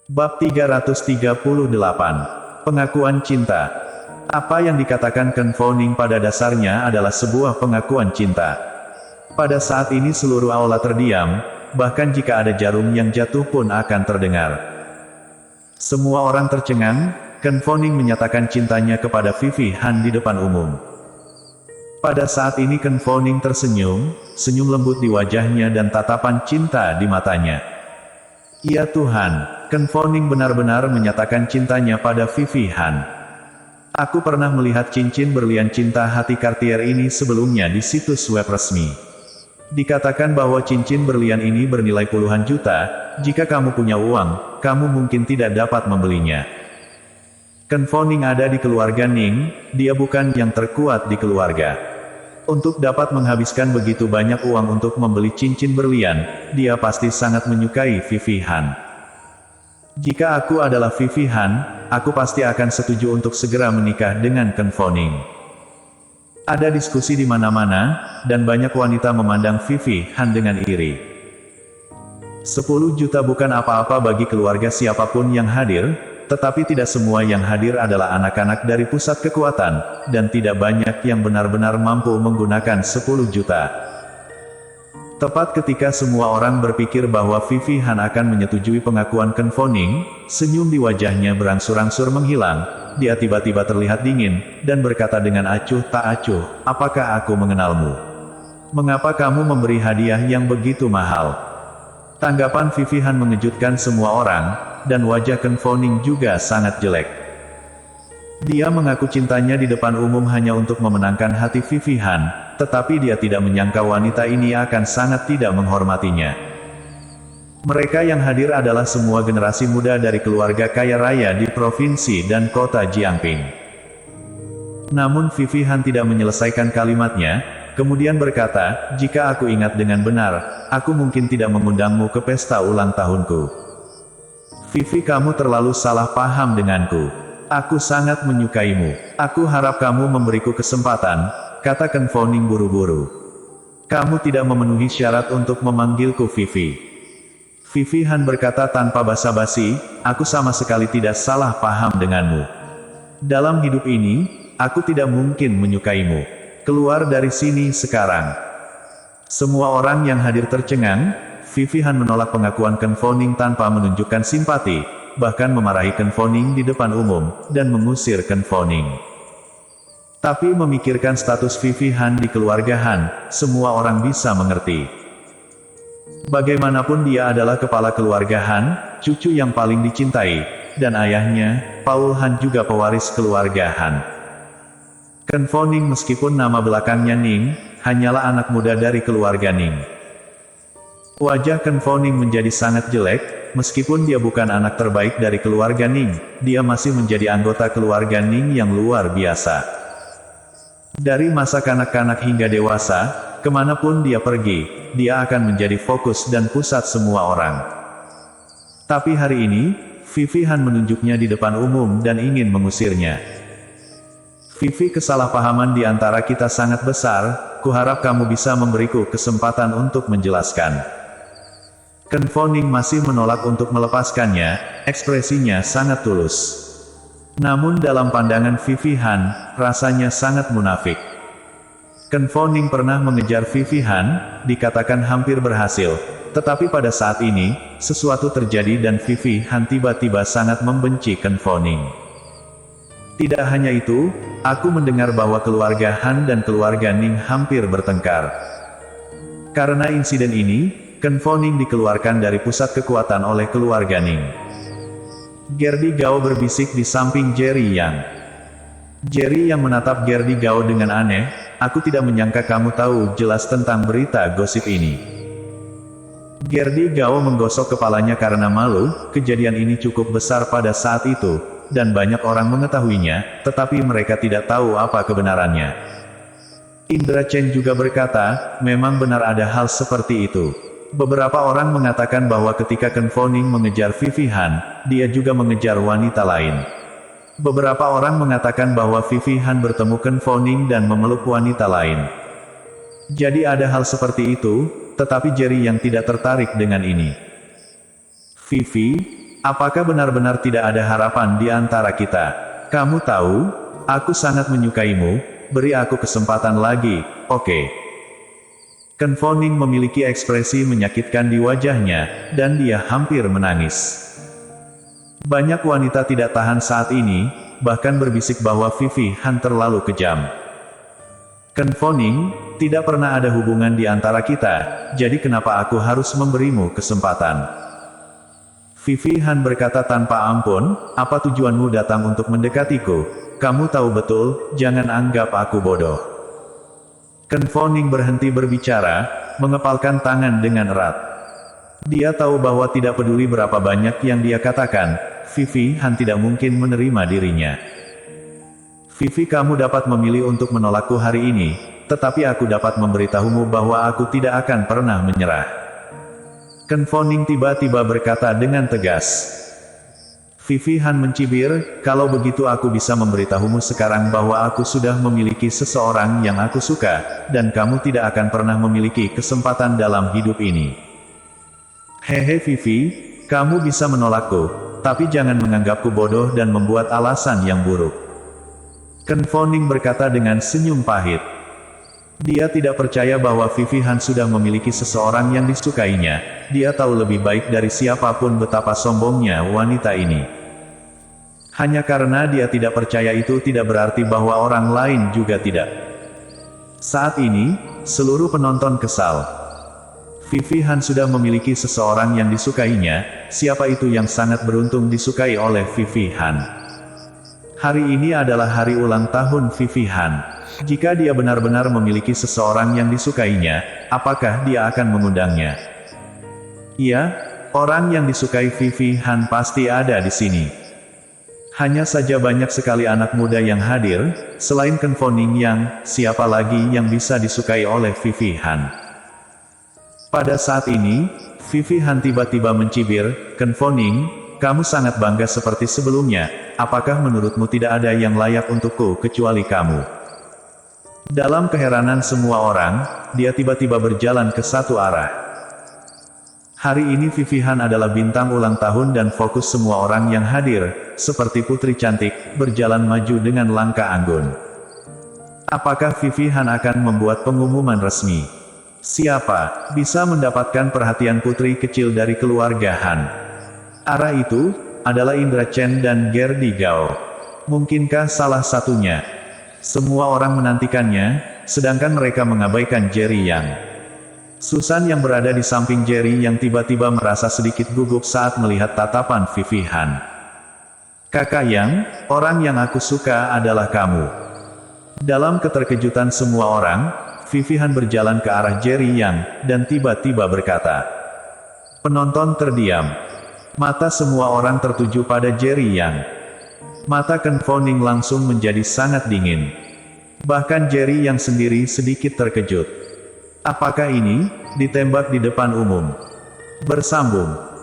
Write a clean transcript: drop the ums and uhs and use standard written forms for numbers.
Bab 338. Pengakuan cinta. Apa yang dikatakan Ken Founing pada dasarnya adalah sebuah pengakuan cinta. Pada saat ini seluruh aula terdiam, bahkan jika ada jarum yang jatuh pun akan terdengar. Semua orang tercengang. Ken Founing menyatakan cintanya kepada Vivi Han di depan umum. Pada saat ini Ken Founing tersenyum, senyum lembut di wajahnya dan tatapan cinta di matanya. Ya Tuhan, Ken Founing benar-benar menyatakan cintanya pada Vivi Han. Aku pernah melihat cincin berlian cinta hati Cartier ini sebelumnya di situs web resmi. Dikatakan bahwa cincin berlian ini bernilai puluhan juta. Jika kamu punya uang, kamu mungkin tidak dapat membelinya. Ken Founing ada di keluarga Ning, dia bukan yang terkuat di keluarga. Untuk dapat menghabiskan begitu banyak uang untuk membeli cincin berlian, dia pasti sangat menyukai Vivi Han. Jika aku adalah Vivi Han, aku pasti akan setuju untuk segera menikah dengan Ken Founing. Ada diskusi di mana-mana, dan banyak wanita memandang Vivi Han dengan iri. 10 juta bukan apa-apa bagi keluarga siapapun yang hadir, tetapi tidak semua yang hadir adalah anak-anak dari pusat kekuatan, dan tidak banyak yang benar-benar mampu menggunakan 10 juta. Tepat ketika semua orang berpikir bahwa Vivi Han akan menyetujui pengakuan Ken Founing, senyum di wajahnya berangsur-angsur menghilang, dia tiba-tiba terlihat dingin, dan berkata dengan acuh tak acuh, apakah aku mengenalmu? Mengapa kamu memberi hadiah yang begitu mahal? Tanggapan Vivi Han mengejutkan semua orang, dan wajah Ken Founing juga sangat jelek. Dia mengaku cintanya di depan umum hanya untuk memenangkan hati Vivi Han, tetapi dia tidak menyangka wanita ini akan sangat tidak menghormatinya. Mereka yang hadir adalah semua generasi muda dari keluarga kaya raya di provinsi dan kota Jiangping. Namun Vivi Han tidak menyelesaikan kalimatnya, kemudian berkata, jika aku ingat dengan benar, aku mungkin tidak mengundangmu ke pesta ulang tahunku. Vivi, kamu terlalu salah paham denganku. Aku sangat menyukaimu. Aku harap kamu memberiku kesempatan, kata Ken Founing buru-buru. Kamu tidak memenuhi syarat untuk memanggilku Vivi. Vivi Han berkata tanpa basa-basi, aku sama sekali tidak salah paham denganmu. Dalam hidup ini, aku tidak mungkin menyukaimu. Keluar dari sini sekarang. Semua orang yang hadir tercengang. Vivi Han menolak pengakuan Ken Founing tanpa menunjukkan simpati, bahkan memarahi Ken Founing di depan umum, dan mengusir Ken Founing. Tapi memikirkan status Vivi Han di keluarga Han, semua orang bisa mengerti. Bagaimanapun dia adalah kepala keluarga Han, cucu yang paling dicintai, dan ayahnya, Paul Han juga pewaris keluarga Han. Ken Founing meskipun nama belakangnya Ning, hanyalah anak muda dari keluarga Ning. Wajah Ken Founing menjadi sangat jelek, meskipun dia bukan anak terbaik dari keluarga Ning, dia masih menjadi anggota keluarga Ning yang luar biasa. Dari masa kanak-kanak hingga dewasa, kemanapun dia pergi, dia akan menjadi fokus dan pusat semua orang. Tapi hari ini, Vivi Han menunjuknya di depan umum dan ingin mengusirnya. Vivi, kesalahpahaman di antara kita sangat besar, kuharap kamu bisa memberiku kesempatan untuk menjelaskan. Ken Founing masih menolak untuk melepaskannya, ekspresinya sangat tulus. Namun dalam pandangan Vivi Han, rasanya sangat munafik. Ken Founing pernah mengejar Vivi Han, dikatakan hampir berhasil. Tetapi pada saat ini, sesuatu terjadi dan Vivi Han tiba-tiba sangat membenci Ken Founing. Tidak hanya itu, aku mendengar bahwa keluarga Han dan keluarga Ning hampir bertengkar. Karena insiden ini, Ken Founing dikeluarkan dari pusat kekuatan oleh keluarga Ning. Gerdi Gao berbisik di samping Jerry Yang. Jerry Yang menatap Gerdi Gao dengan aneh, aku tidak menyangka kamu tahu jelas tentang berita gosip ini. Gerdi Gao menggosok kepalanya karena malu, kejadian ini cukup besar pada saat itu, dan banyak orang mengetahuinya, tetapi mereka tidak tahu apa kebenarannya. Indra Chen juga berkata, memang benar ada hal seperti itu. Beberapa orang mengatakan bahwa ketika Ken Founing mengejar Vivi Han, dia juga mengejar wanita lain. Beberapa orang mengatakan bahwa Vivi Han bertemu Ken Founing dan memeluk wanita lain. Jadi ada hal seperti itu, tetapi Jerry yang tidak tertarik dengan ini. Vivi, apakah benar-benar tidak ada harapan di antara kita? Kamu tahu, aku sangat menyukaimu, beri aku kesempatan lagi, oke? Ken Foning memiliki ekspresi menyakitkan di wajahnya, dan dia hampir menangis. Banyak wanita tidak tahan saat ini, bahkan berbisik bahwa Vivi Han terlalu kejam. Ken Foning, tidak pernah ada hubungan di antara kita, jadi kenapa aku harus memberimu kesempatan? Vivi Han berkata tanpa ampun, apa tujuanmu datang untuk mendekatiku? Kamu tahu betul, jangan anggap aku bodoh. Ken Foning berhenti berbicara, mengepalkan tangan dengan erat. Dia tahu bahwa tidak peduli berapa banyak yang dia katakan, Vivi Han tidak mungkin menerima dirinya. Vivi, kamu dapat memilih untuk menolakku hari ini, tetapi aku dapat memberitahumu bahwa aku tidak akan pernah menyerah. Ken Foning tiba-tiba berkata dengan tegas. Vivi Han mencibir, kalau begitu aku bisa memberitahumu sekarang bahwa aku sudah memiliki seseorang yang aku suka, dan kamu tidak akan pernah memiliki kesempatan dalam hidup ini. Hehe Vivi, kamu bisa menolakku, tapi jangan menganggapku bodoh dan membuat alasan yang buruk. Ken Foning berkata dengan senyum pahit. Dia tidak percaya bahwa Vivi Han sudah memiliki seseorang yang disukainya. Dia tahu lebih baik dari siapapun betapa sombongnya wanita ini. Hanya karena dia tidak percaya itu tidak berarti bahwa orang lain juga tidak. Saat ini, seluruh penonton kesal. Vivi Han sudah memiliki seseorang yang disukainya, siapa itu yang sangat beruntung disukai oleh Vivi Han. Hari ini adalah hari ulang tahun Vivi Han. Jika dia benar-benar memiliki seseorang yang disukainya, apakah dia akan mengundangnya? Iya, orang yang disukai Vivi Han pasti ada di sini. Hanya saja banyak sekali anak muda yang hadir, selain Ken Foning siapa lagi yang bisa disukai oleh Vivi Han? Pada saat ini, Vivi Han tiba-tiba mencibir, Ken Foning, kamu sangat bangga seperti sebelumnya, apakah menurutmu tidak ada yang layak untukku kecuali kamu? Dalam keheranan semua orang, dia tiba-tiba berjalan ke satu arah. Hari ini Vivi Han adalah bintang ulang tahun dan fokus semua orang yang hadir, seperti putri cantik, berjalan maju dengan langkah anggun. Apakah Vivi Han akan membuat pengumuman resmi? Siapa bisa mendapatkan perhatian putri kecil dari keluarga Han? Arah itu adalah Indra Chen dan Gerdi Gao. Mungkinkah salah satunya? Semua orang menantikannya, sedangkan mereka mengabaikan Jerry Yang. Susan yang berada di samping Jerry yang tiba-tiba merasa sedikit gugup saat melihat tatapan Vivi Han. Kakak Yang, orang yang aku suka adalah kamu. Dalam keterkejutan semua orang, Vivi Han berjalan ke arah Jerry Yang, dan tiba-tiba berkata. Penonton terdiam. Mata semua orang tertuju pada Jerry Yang. Mata Ken Foning langsung menjadi sangat dingin. Bahkan Jerry Yang sendiri sedikit terkejut. Apakah ini ditembak di depan umum? Bersambung.